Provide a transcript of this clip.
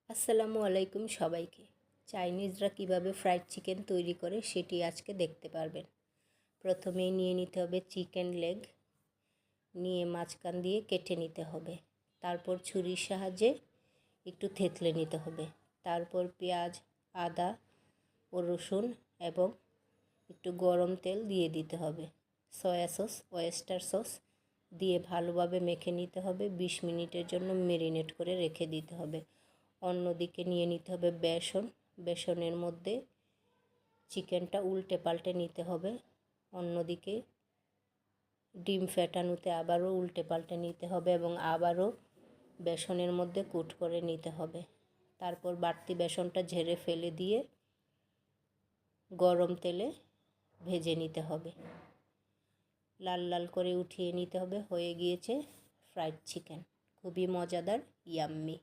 আসসালামু আলাইকুম সবাইকে। চাইনিজরা কিভাবে ফ্রাইড চিকেন তৈরি করে সেটি আজকে দেখতে পারবেন। প্রথমেই নিয়ে নিতে হবে চিকেন লেগ, নিয়ে মাঝখান দিয়ে কেটে নিতে হবে। তারপর ছুরির সাহায্যে একটু থেতলে নিতে হবে। তারপর পেঁয়াজ, আদা ও রসুন এবং একটু গরম তেল দিয়ে দিতে হবে। সয়া সস, ওয়েস্টার সস দিয়ে ভালোভাবে মেখে নিতে হবে। 20 মিনিটের জন্য ম্যারিনেট করে রেখে দিতে হবে। অন্যদিকে নিয়ে নিতে হবে বেসনের মধ্যে চিকেনটা উল্টে পাল্টে নিতে হবে। অন্যদিকে ডিম ফেটানোতে আবারও উল্টে পাল্টে নিতে হবে এবং আবারও বেসনের মধ্যে কোট করে নিতে হবে। তারপর বাড়তি বেসনটা ঝেড়ে ফেলে দিয়ে গরম তেলে ভেজে নিতে হবে। লাল লাল করে উঠিয়ে নিতে হবে। হয়ে গিয়েছে ফ্রাইড চিকেন, খুবই মজাদার, ইয়াম্মি।